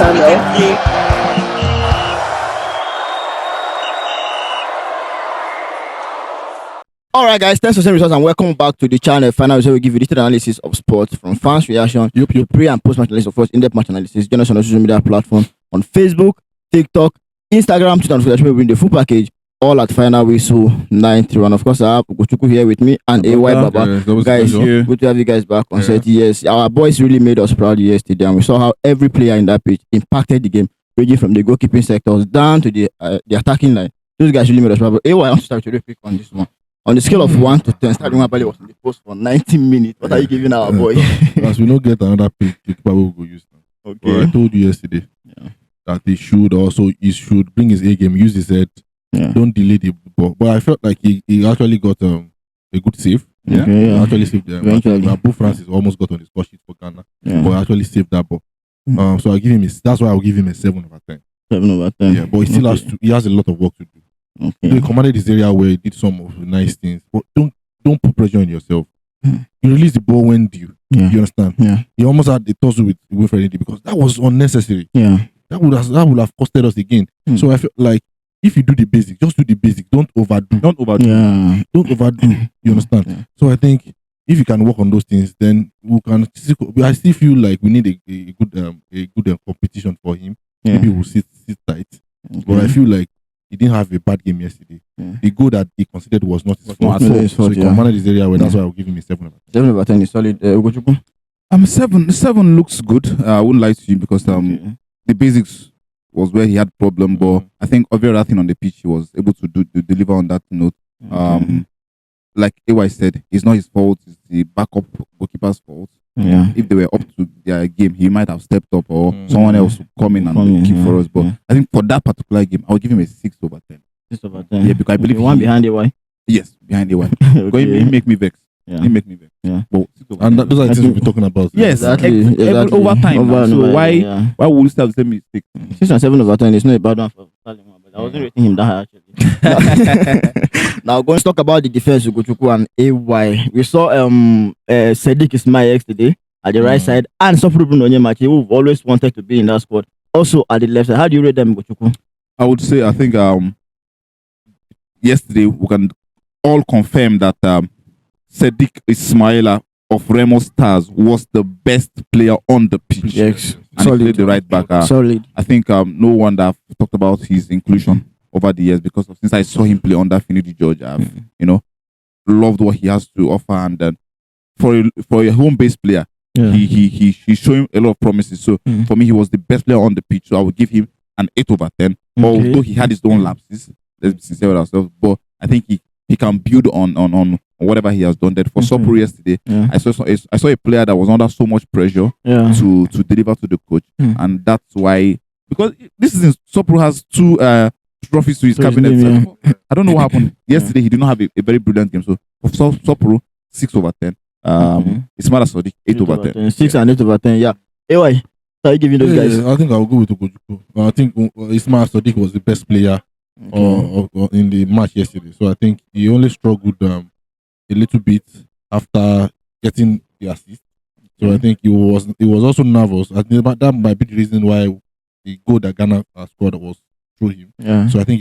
channel. Alright guys, thanks for sending results and welcome back to the channel. Final result, we give you digital analysis of sports from fans' reaction, pre and post match analysis, of course, in-depth match analysis. Join us on our social media platform on Facebook, TikTok, Instagram, Twitter, and Facebook. We're in the full package, all at Final Whistle 931. Of course, I have Gochuku here with me and AY Baba. Guys, good to have you guys back on set. Yes, our boys really made us proud yesterday, and we saw how every player in that pitch impacted the game, ranging from the goalkeeping sectors down to the attacking line. Those guys really made us proud. But AY, I want to start with a quick on this one. On the scale of 1 to 10, Sadio Mane was in the post for 90 minutes. What are you giving our boy? As we don't get another pick, the keeper will go use now. Okay. But I told you yesterday that he should bring his A game, use his head, don't delay the ball. But I felt like he actually got a good save. He actually saved them. Abu Francis almost got on the score sheet for Ghana, but actually saved that ball. So I give him that's why I'll give him a 7 over 10. 7 over 10. Yeah, but he still has a lot of work to do. Okay. So he commanded this area where he did some of the nice things, but don't put pressure on yourself. You release the ball when due. You understand? Yeah. He almost had the tussle with Wilfred because that was unnecessary. Yeah. That would have costed us again. So I felt like if you do the basics, just do the basics. Don't overdo. Yeah. Don't overdo. You understand? Yeah. So I think if you can work on those things, then we can. I still feel like we need a good competition for him. Yeah. Maybe we'll sit tight. Okay. But I feel like he didn't have a bad game yesterday. The goal that he considered was not his fault. So he commanded his area well. That's why I'll give him a 7 over 10. 7 over 10 is solid. Ugochukwu? 7 looks good. I wouldn't lie to you because the basics was where he had problem, but I think every other thing on the pitch he was able to deliver on that note. Like AY said, it's not his fault, it's the backup goalkeeper's fault. Yeah. If they were up to their game, he might have stepped up or someone else would come in and keep for us. But I think for that particular game, I would give him a 6 over 10. 6 over 10. Yeah, because I believe one behind AY. Yes, behind the one. Okay. He make me vex. Yeah. He make me vex. Yeah. But And those are the things we'll be talking about. yes, Exactly. over time. So why would we still have the same mistake? 6 and 7 over 10 is not a bad one for Salim, but I wasn't rating him that high actually. Now going to talk about the defense of Gochuku and AY. We saw Sadiq Ismaila yesterday at the right side and Sofru Bruno Onyemachi, who've always wanted to be in that squad. Also at the left side. How do you rate them, Gochuku? I would say I think yesterday we can all confirm that Sadiq Ismaila of Remo Stars was the best player on the pitch. Yes. And he played the right back. Solid. I think no wonder I've talked about his inclusion over the years because since I saw him play under Finidi George, I've loved what he has to offer, and for a home-based player, he showing a lot of promises. So for me, he was the best player on the pitch. So I would give him an 8 over 10. Although he had his own lapses, let's be sincere with ourselves. But I think he can build on whatever he has done. That for Sopro yesterday, I saw a player that was under so much pressure to deliver to the coach, and that's why, because this season Sopro has 2 trophies to his cabinet. I don't know what happened yesterday. He did not have a very brilliant game. So for Sopro, 6 over 10. Ismaila Sadiq 8 over 10. 6 and 8 over 10. Yeah. AY, how you giving those guys? I think I'll go with Gochuku. I think Ismaila Sadiq was the best player in the match yesterday. So I think he only struggled a little bit after getting the assist. So I think he was also nervous. I think that might be the reason why the goal that Ghana scored was through him. Yeah. So I think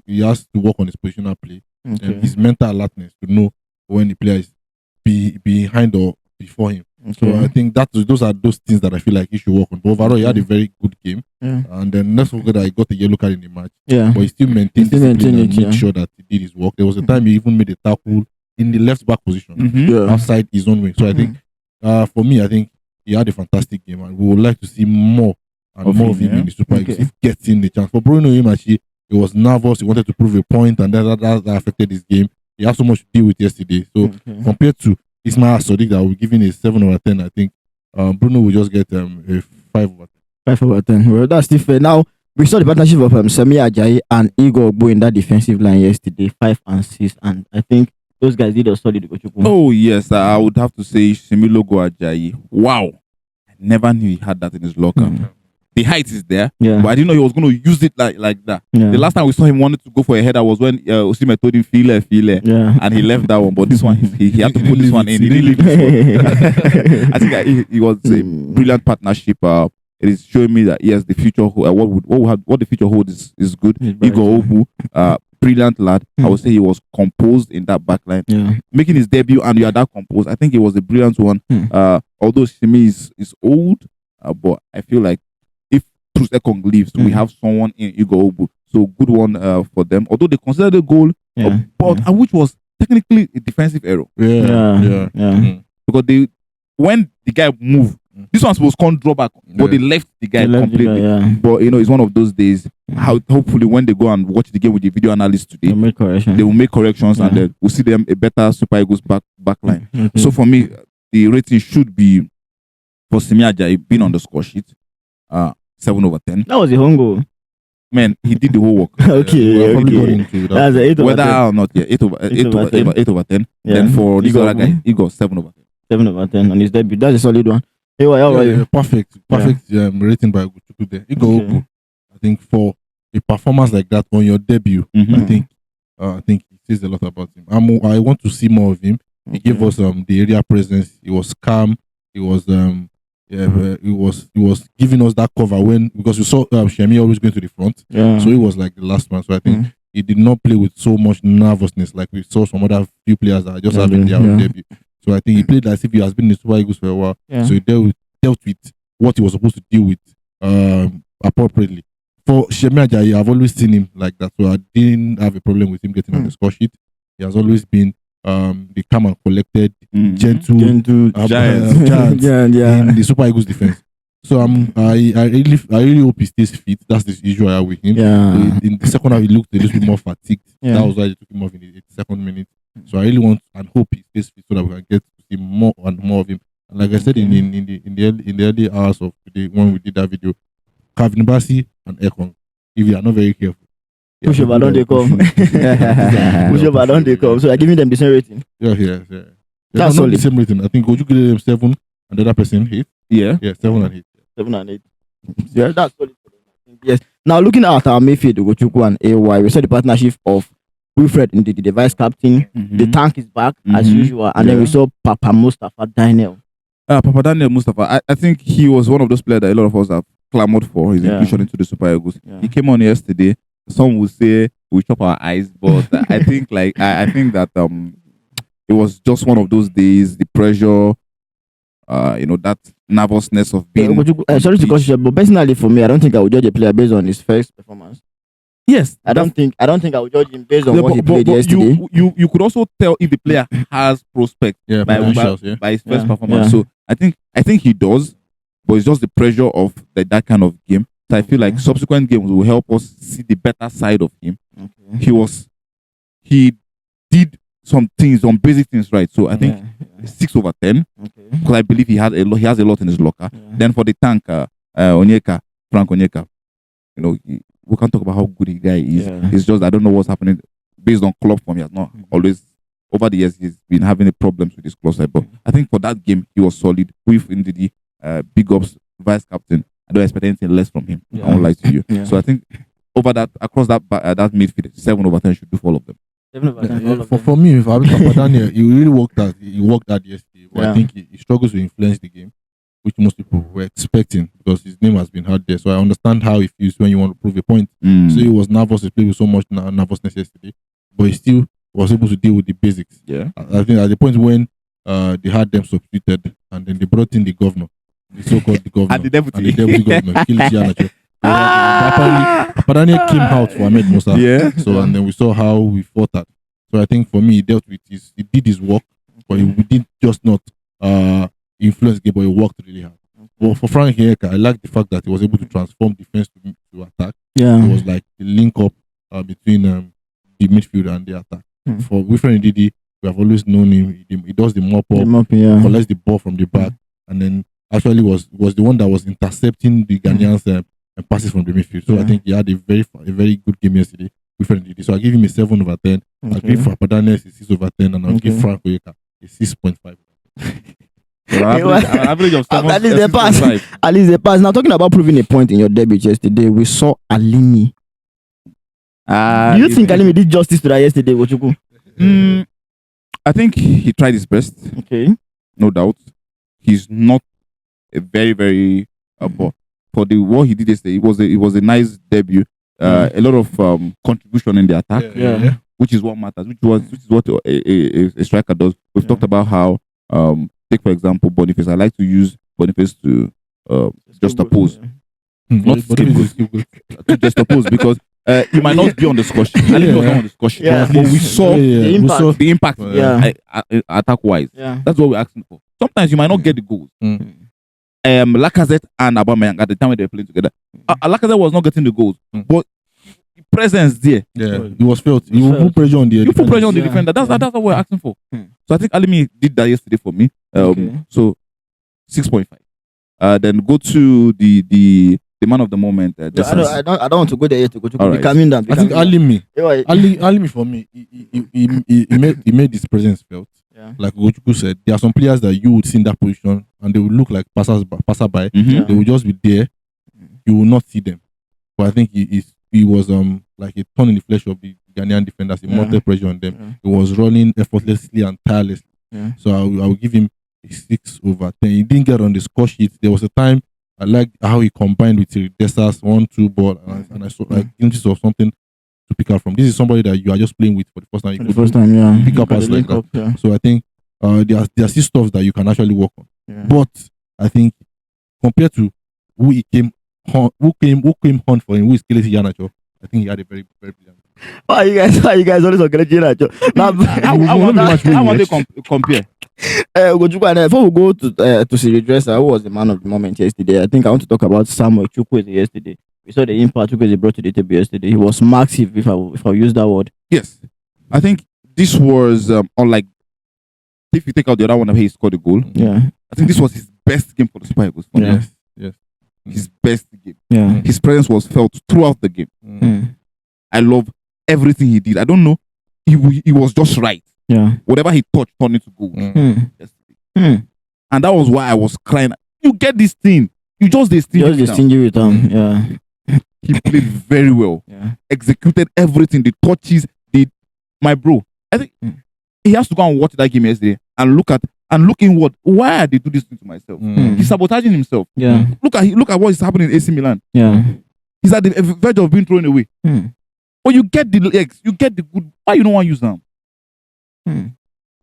he has to work on his positional play and his mental alertness to know when the player is behind or before him. So I think those are those things that I feel like he should work on. But overall, he had a very good game. And then let's forget that he got a yellow card in the match. But he still maintained discipline and made sure that he did his work. There was a time he even made a tackle in the left back position outside his own wing. So I think for me, I think he had a fantastic game, and we would like to see more and more of him in the Super League if getting the chance. For Bruno Onyemachi, he was nervous. He wanted to prove a point, and that affected his game. He had so much to deal with yesterday. So compared to Ismaila Sadiq, that will give him a 7 over 10, I think Bruno will just get a 5 over 10. 5 over 10. Well, that's still fair. Now, we saw the partnership of Sami Ajayi and Igor Ogbo in that defensive line yesterday, 5 and 6, and I think those guys did a solid. Oh yes, I would have to say Semilogo Ajayi. Wow, I never knew he had that in his locker. The height is there, but I didn't know he was going to use it like that. The last time we saw him wanted to go for a header was when Osimhen told him feel it, and he left that one. But this one, he had to put this one in. He really I think he was a brilliant partnership. it is showing me that yes, the future what the future holds is good. Igor Obu, brilliant lad. I would say he was composed in that backline, making his debut, and you are that composed. I think it was a brilliant one. Although Shimi is old, but I feel like if Truth Ekong leaves, we have someone in Igor Obu. So good one for them. Although they considered the goal, and which was technically a defensive error. Because when the guy moved, this one was going to draw back, but they left the guy completely. But it's one of those days. Hopefully, when they go and watch the game with the video analyst today, they will make corrections, and then we'll see them a better Super Eagles backline. So for me, the rating should be for Simi Ajayi being on the score sheet, 7/10. That was a home goal. Man, he did the whole work. That's a 8/10. Whether or not, 8/10. Then for this other guy, he got 7/10. 7/10 on his debut. That's a solid one. Hey, how are you? Perfect rating by Oguchukwu there. I think for a performance like that on your debut, I think it says a lot about him. I want to see more of him. He gave us the area presence. He was calm. He was he was giving us that cover because we saw Shemi always going to the front. So he was like the last man. So I think he did not play with so much nervousness like we saw some other few players that are just having their own debut. So I think he played as if he has been in the Super Eagles for a while. So he dealt with what he was supposed to deal with appropriately. For Shemi Ajayi, I've always seen him like that. So I didn't have a problem with him getting on the score sheet. He has always been the calm and collected, gentle giant in the Super Eagles defense. So I really hope he stays fit. That's the issue I have with him. In the second half, he looked a little bit more fatigued. That was why they took him off in the 82nd minute. So I really want and hope he stays fit so that we can get to see more and more of him. And like I said in the early hours of today when we did that video, Calvin Bassey and Ekong, if you are not very careful, push over, don't they come? Push over, don't they come? So I'm giving them the same rating. That's not the same rating. I think Oju gave them 7 and the other person 8. Yeah, 7 and 8. 7 and 8. Yeah, that's solid. Yes. Now looking at our midfield, Ogochukwu and AY, we saw the partnership of Wilfred in the vice captain. The tank is back as usual, and then we saw Papa Mustafa Daniel. Papa Daniel Mustafa. I think he was one of those players that a lot of us have clamored for his inclusion into the Super Eagles. He came on yesterday. Some would say we chop our eyes, but I think I think that it was just one of those days. The pressure, that nervousness of being. Sorry to cut you, but personally for me, I don't think I would judge a player based on his first performance. Yes, I don't think I would judge him based on what he played yesterday. You could also tell if the player has prospect by his first performance. So I think he does, but it's just the pressure of that kind of game. So I feel like subsequent games will help us see the better side of him. He did some things, some basic things right. So I think 6/10 because I believe he has a lot in his locker. Then for the tank, Frank Onyeka, we can't talk about how good the guy is. It's just I don't know what's happening based on club form. He has not always over the years he's been having a problems with his club side. But I think for that game he was solid. With indeed big ups vice captain. I don't expect anything less from him. I won't lie to you. So I think over that across that midfield, 7/10 should do for all of them. 7/10 for me, if I was Papa Daniel, he really worked out yesterday. But I think he struggles to influence the game, which most people were expecting because his name has been heard there. So I understand how he feels when you want to prove a point. So he was nervous. He played with so much nervousness yesterday, but he still was able to deal with the basics. I think at the point when they had them substituted and then they brought in the governor, the so-called governor, and the deputy governor, Iheanacho. Papa Daniel came out for Ahmed Musa. So and then we saw how we fought that. So I think for me, he did his work, but he did just not influence the game, but he worked really hard. But for Frank Onyeka, I like the fact that he was able to transform defense to attack. It was like the link up between the midfield and the attack. For Wilfred Ndidi, we have always known him. He does the mop up, collects the ball from the back, and then actually was the one that was intercepting the Ghanaians and passes from the midfield. So I think he had a very good game yesterday. Wilfred Ndidi. So I give him a 7/10. I'll give Papa Daniel a 6/10, and I'll give Frank Onyeka a 6.5. Average of 7. At least they pass. Now talking about proving a point in your debut yesterday, we saw Alimi. Do you think Alimi did justice to that yesterday, Ogochukwu? I think he tried his best. Okay. No doubt. He's not a very, very for the what he did yesterday. It was a nice debut. A lot of contribution in the attack, which is what matters. Which is what a striker does. We've talked about how take for example Boniface. I like to use Boniface to just oppose. Not to just oppose because you might not be on the score sheet. Ali was not on the score sheet. But we saw the impact attack wise. That's what we're asking for. Sometimes you might not get the goals. Lacazette and Aubameyang at the time when they were playing together. Lacazette was not getting the goals, but the presence there. Yeah, he was felt. You put pressure on the defender. You put pressure on the defender. That's what we're asking for. So I think Alimi did that yesterday for me. So 6.5. Then go to the man of the moment. I don't want to go there yet to go to right. coming down. I think Alimi for me, he made his presence felt. Like Gochuku said, there are some players that you would see in that position and they would look like passerby. They would just be there. You will not see them. But I think he was like a thorn in the flesh of the Ghanaian defenders. He mounted pressure on them. He was running effortlessly and tirelessly. So I will give him a 6/10. He didn't get on the score sheet. There was a time I liked how he combined with Desas 1-2 ball, and I saw like glimpses of something to pick up from. This is somebody that you are just playing with for the first time. Pick up as like that. So I think there are still stuff that you can actually work on. But I think compared to who came on for him, who is Iheanacho, I think he had a very, very brilliant. Why you guys always on Iheanacho? I want to compare. Before we go to see the dresser, who was the man of the moment yesterday? I think I want to talk about Samuel Chukwueze yesterday. We saw the impact Chukwueze brought to the table yesterday. He was massive, if I use that word. Yes, I think this was unlike if you take out the other one where he scored a goal. I think this was his best game for the Super Eagles. Yes. His best game. His presence was felt throughout the game. I love everything he did. I don't know, he was just right. Whatever he touched turned into goal. And that was why I was crying. You get this thing. You just stingy with him. He played very well. Executed everything. The touches. My bro. I think he has to go and watch that game yesterday and look inward. Why did they do this thing to myself? He's sabotaging himself. Look at what is happening in AC Milan. He's at the verge of being thrown away. But you get the legs. You get the good. Why you don't want to use them?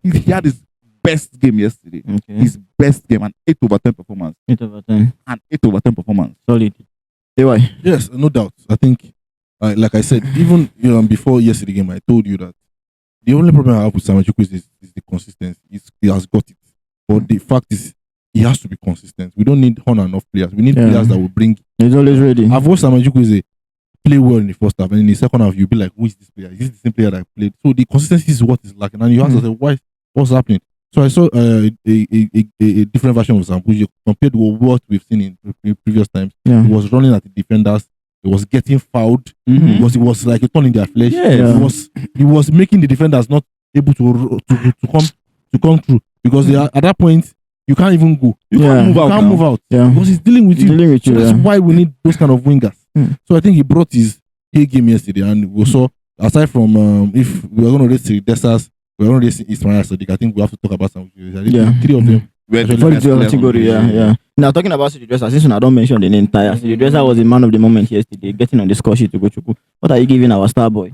He had his best game yesterday. His best game, an 8/10 performance. 8/10. An 8/10 performance. Solid. Yes, no doubt. I think, like I said, even before yesterday game, I told you that the only problem I have with Samuel Chukwueze is the consistency. He has got it, but the fact is, he has to be consistent. We don't need on and off players. We need players that will bring. He's always ready. I've watched Samuel Chukwueze play well in the first half, and in the second half, you'll be like, "Who is this player? Is this the same player that I played?" So the consistency is what is lacking, and you have to say, what's happening? So I saw a different version of Zambuji compared to what we've seen in previous times. He was running at the defenders. He was getting fouled. He was like a thorn in their flesh. He was making the defenders not able to come through because at that point you can't even go. You can't move out. Because he's dealing with you. So that's why we need those kind of wingers. So I think he brought his A game yesterday, and we saw aside from if we are going to raise the Desas, we are going to raise Ismaila Sadiq. I think we have to talk about some. Three of them. Category. Now talking about City Dresser, since I don't mention the name Tyre, City Dresser was the man of the moment yesterday, getting on the score sheet to go to. What are you giving our star boy?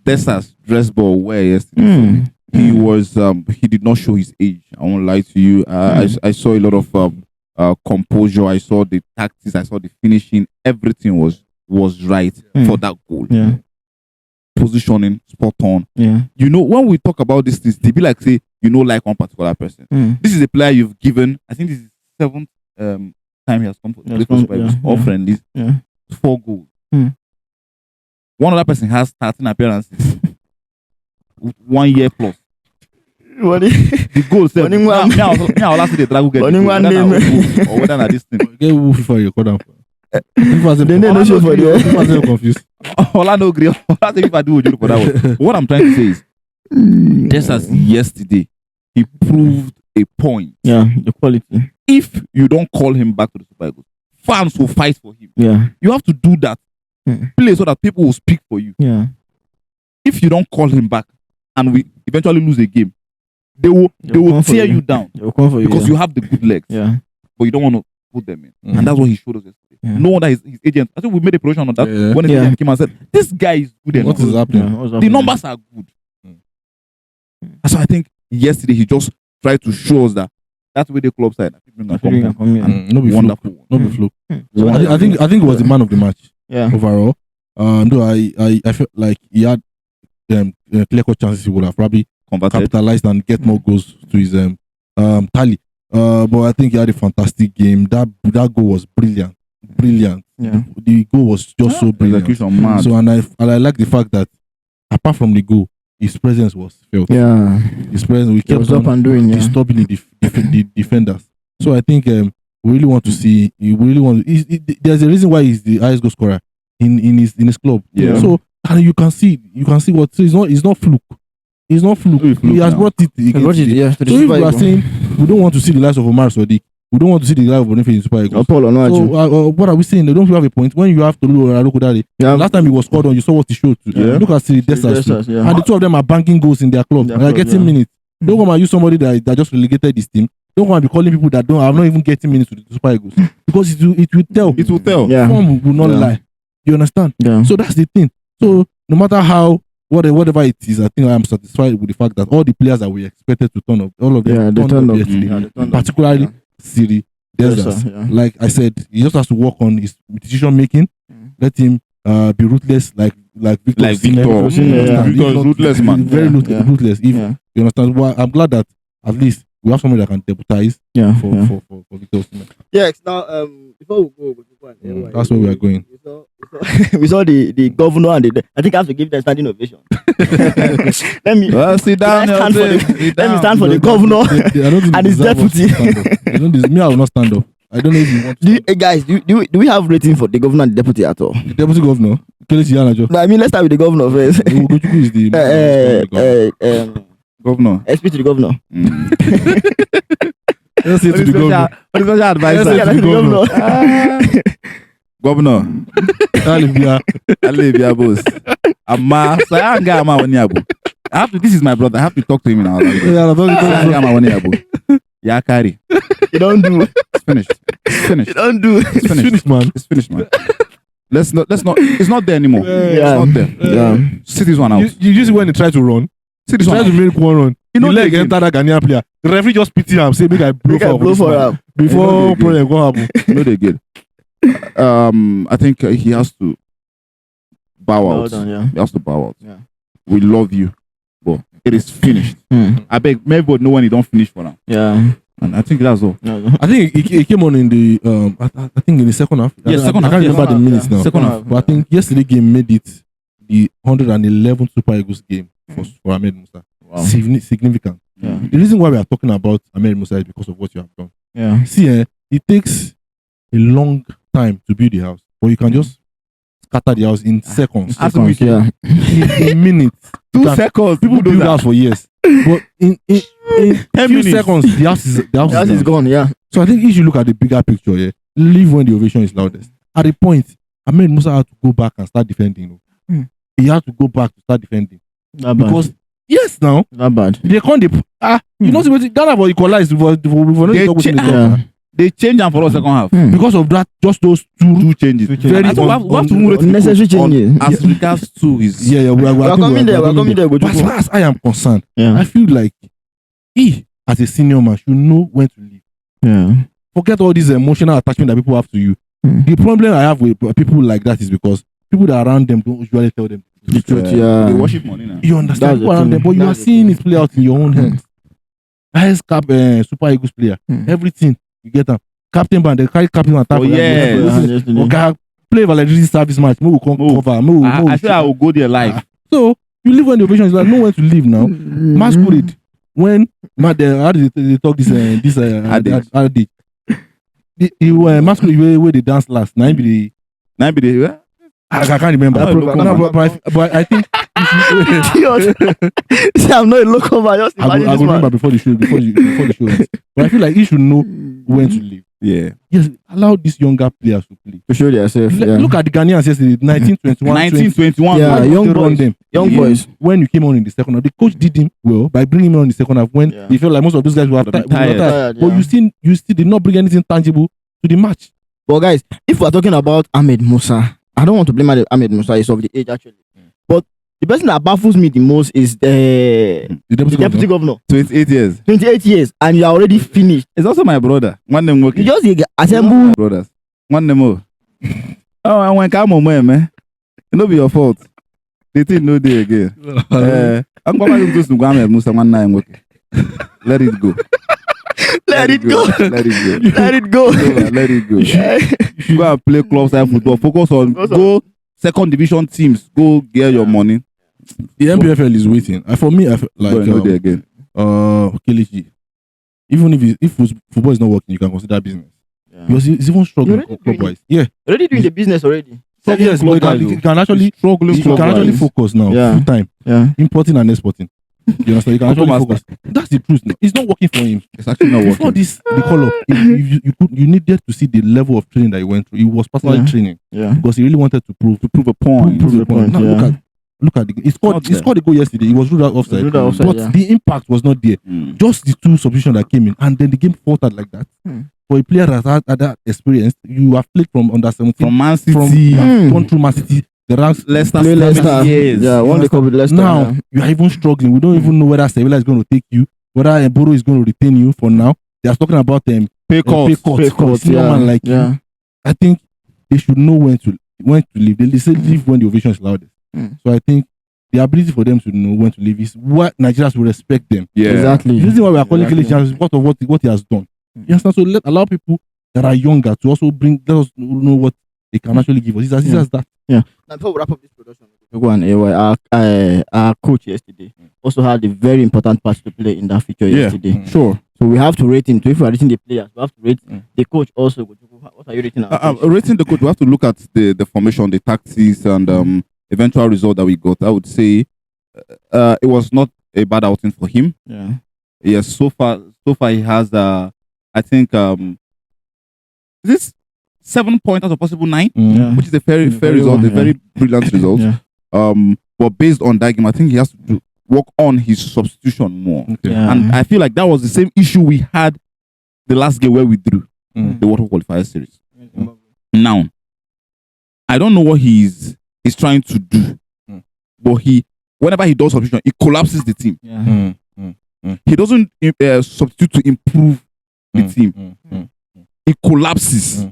Desas dress ball where yesterday. He was he did not show his age. I won't lie to you. I saw a lot of composure. I saw the tactics. I saw the finishing. Everything was right for that goal. Positioning spot on. You know, when we talk about these things, they be like say like one particular person. This is a player you've given. I think this is 7th time he has come for all friendlies. 4 goals. One other person has 13 appearances. 1 year plus. The goal said, I'll last the drag get or whether not this thing. Get who FIFA you call down for. Confused. All I know, agree. If I do for that one. What I'm trying to say is, just as yesterday, he proved a point. The quality. If you don't call him back to the Super Eagles, fans will fight for him. You have to do that. Play so that people will speak for you. If you don't call him back and we eventually lose a game, they will tear you down because you have the good legs, but you don't want to put them in. And that's what he showed us yesterday. No wonder his agent. I think we made a projection on that when his agent came and said, "This guy is good enough. What is happening? The numbers are good." So I think yesterday he just tried to show us that that's where the club side. No be wonderful. No be fluke. So I think it was the man of the match. Yeah. Overall, though I felt like he had clear-cut chances he would have probably capitalized and get more goals to his tally. But I think he had a fantastic game. That goal was brilliant. Yeah. The goal was just so brilliant. So and I like the fact that apart from the goal, his presence was felt. Yeah. His presence, we kept up and doing disturbing the defenders. So I think we really want to see. There's a reason why he's the highest goal scorer in his club. Yeah. So and you can see what. So it's not fluke. It's not fluke. He has brought it against. So if we are saying we don't want to see the likes of Omar Sadiq, we don't want to see the likes of Boniface in Super Eagles. So what are we saying? They don't have a point. When you have to look at it. Last time he was scored on, you saw what he showed. Look at Siri Dessers. And the two of them are banking goals in their club. They are getting minutes. Don't come and use somebody that just relegated this team. Don't come and be calling people that are not even getting minutes to the Super Eagles. Because it will tell. It will tell. Form will not lie. You understand? Yeah. So that's the thing. So no matter how whatever it is, I think I am satisfied with the fact that all the players that we expected to turn up, all of them turned up yesterday. Particularly Siri Dessers. Like I said, he just has to work on his decision making. Let him be ruthless like Victor. Victor is ruthless, man. Very ruthless. If you understand, well, I'm glad that at least we have somebody that can deputize for Victor. Yes. Now, before we go, that's where we are going. We saw the governor and I think I have to give them standing ovation. Let me sit down. Let me stand for the governor and his deputy. I will not stand up. I don't know if you want to. Guys, do we have rating for the governor and the deputy at all? The deputy governor? Iheanacho. No, I mean, let's start with the governor first. Who is the governor? SP to the governor. Let's say to the governor. What is your advice? Yeah, to the Governor. Alivia boss. Amma. So I can't get Amma. This is my brother. I have to talk to him now. Yeah, carry. You don't do. It's finished. You don't do. It's finished, man. It's finished, man. Let's not. It's not there anymore. It's not there. Yeah. Sit this one out. You just when they try to run. Sit this one try to make one run. You know, leg enter that Ghanaian player. The referee just pity him, say make I blow for him before problem go happen. No, they get. I think he has to bow out. He has to bow out. Yeah. We love you, but it is finished. I beg, everybody know when he don't finish for now. Yeah. And I think that's all. I think he came on in the I think in the second half. Yes, second half. I can't remember the minutes now. Second half. But I think yesterday game made it the 111th Super Eagles game for Ahmed Musa. Wow. Significant. Yeah. The reason why we are talking about Ahmed Musa is because of what you have done. Yeah. See, it takes a long time to build the house, but you can just scatter the house in seconds. Yeah. In minutes. 2 seconds. People build the house for years, but in 10 few seconds, the house is gone. Yeah. So I think if you look at the bigger picture, leave when the ovation is loudest. At a point, Ahmed Musa had to go back and start defending. He had to go back to start defending. Because yes, now not bad. They can't. You know, Ghana will equalize. They change them for the second half because of that. Just those two changes. Very unnecessary changes. As regards to his we are coming there. But as far as I am concerned, I feel like he, as a senior man, should know when to leave. Yeah. Forget all this emotional attachment that people have to you. The problem I have with people like that is because people that are around them don't usually tell them the truth. They worship money now. You understand people around them, but you are seeing it play out in your own hands. Highest cap Super Eagles player, everything you get them. Captain band, they carry captain and tap. Okay, play Valerie service match. We will come cover. I feel I will go there live. So you leave when the ovation is like know when to leave now. Masquerade when how did they talk this adage. The masquerade where they dance last. 9 be the I can't remember. But I think see, I'm not a local man. Just I will remember before the show ends. But I feel like he should know when to leave. Yeah. Yes, allow these younger players to play. To show themselves. Look at the Ghanaians yesterday, 1921. Yeah, young boys. When you came on in the second half, the coach did him well by bringing him on in the second half when he felt like most of those guys were tired. But you still did not bring anything tangible to the match. But guys, if we're talking about Ahmed Musa, I don't want to blame Ahmed Musa. He's of the age actually, but the person that baffles me the most is the deputy governor. 28 years. 28 years, and you are already finished. It's also my brother. One name working. You just assemble brothers. One name more. Oh, I went come on, man. It no be your fault. They think no day again. I'm going to go to Musa one night working. Let it go. Let it go. Let it go. Let it go. Let it go. You should go and play club side football. Focus on go second division teams. Go get your money. The MPFL is waiting. For me, I feel like again. Kelechi. Even if football is not working, you can consider business. Yeah. Because he's even struggling club-wise. Yeah. Already doing the business already. Yes, but you can actually focus now full time. Yeah. Importing and exporting. You understand? You can actually focus. That's the truth. It's not working for him. It's actually not working. Before this, the call up, you needed to see the level of training that he went through. He was personally training. Yeah. Because he really wanted to prove a point. Prove a point. Now look at the he scored the goal yesterday. He was ruled out offside. But the impact was not there. Just the two substitutions that came in, and then the game faltered like that. For a player that had that experience, you have played from under 17, from Man City, gone through Man City, the ranks Leicester. Yeah, won the cup with Leicester. Now you are even struggling. We don't even know whether Sevilla is going to take you, whether Embolo is going to retain you. For now, they are talking about pay cuts. Like you. I think they should know when to leave. They say leave when the ovation is loudest. So I think the ability for them to know when to leave is what Nigerians will respect them. Yeah, exactly. The reason why we are calling Kelechi is because of what he has done. You understand? So allow people that are younger to also let us know what they can actually give us. It's as easy as that. Yeah. Now before we wrap up this production, our coach yesterday also had a very important part to play in that feature yesterday. Sure. So we have to rate him. So if we are rating the players, we have to rate the coach also. What are you rating? Rating the coach, we have to look at the formation, the tactics, and eventual result that we got. I would say it was not a bad outing for him. Yeah. Yes. So far he has I think this 7 points out of possible 9, which is a fair result, a very brilliant result. But based on that game, I think he has to work on his substitution more. Okay. And I feel like that was the same issue we had the last game where we drew the World Cup qualifier series. Now, I don't know what he's trying to do, but whenever he does substitution, he collapses the team. He doesn't substitute to improve the team. He collapses.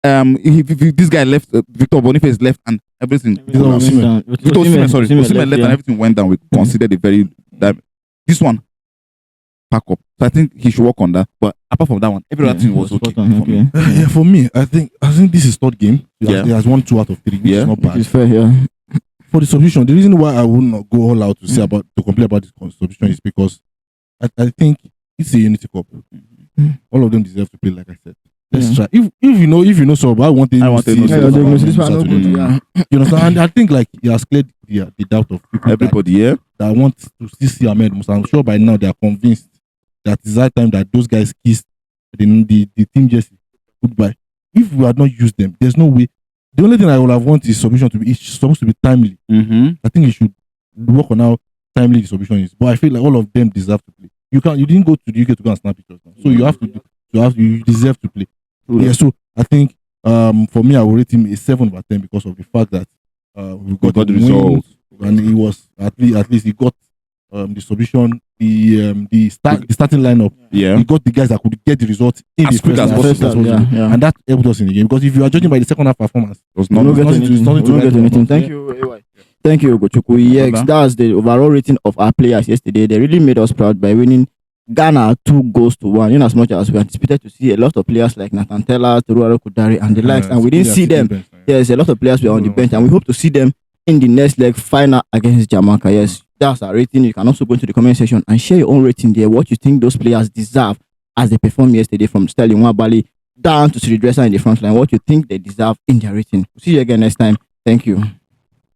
If this guy left, Victor Boniface left, and everything. Osimhen left, and everything went down. We considered it very. This one, pack up. So I think he should work on that. But apart from that one, every other thing was okay. For me, I think this is third game. He has won 2 out of 3. Which is not bad. It's fair. For the substitution, the reason why I would not go all out to complain about this substitution is because I think it's a unity cup. All of them deserve to play, like I said. Let's try. If you know so, I want to see. You know, and I think like he has cleared the doubt of people. Everybody, that want to still see Ahmed Musa. I'm sure by now they are convinced that it's that time that those guys kissed the team jersey goodbye. If we had not used them, there's no way. The only thing I would have wanted is submission to be. It's supposed to be timely. I think you should work on how timely the submission is. But I feel like all of them deserve to play. You didn't go to the UK to go and snap pictures now. So you deserve to play. Yeah, so I think for me I will rate him a 7/10 because of the fact that we got the results, and he was at least he got the submission, the starting lineup. Yeah, he got the guys that could get the result in as quick as possible. And that helped us in the game, because if you are judging by the second half performance, it was nothing to anything. Thank you, AY. Thank you, Gochuku. Yes, that's the overall rating of our players yesterday. They really made us proud by winning Ghana 2-1. In as much as we anticipated to see a lot of players like Nathan Tella, Teruaro Kudari, and the likes, and we didn't see them. Yes, a lot of players were on the bench, and we hope to see them in the next leg final against Jamaica. Yes, that's our rating. You can also go into the comment section and share your own rating there. What you think those players deserve as they performed yesterday, from Sterling Wabali down to Siri Dresser in the front line. What you think they deserve in their rating. We'll see you again next time. Thank you.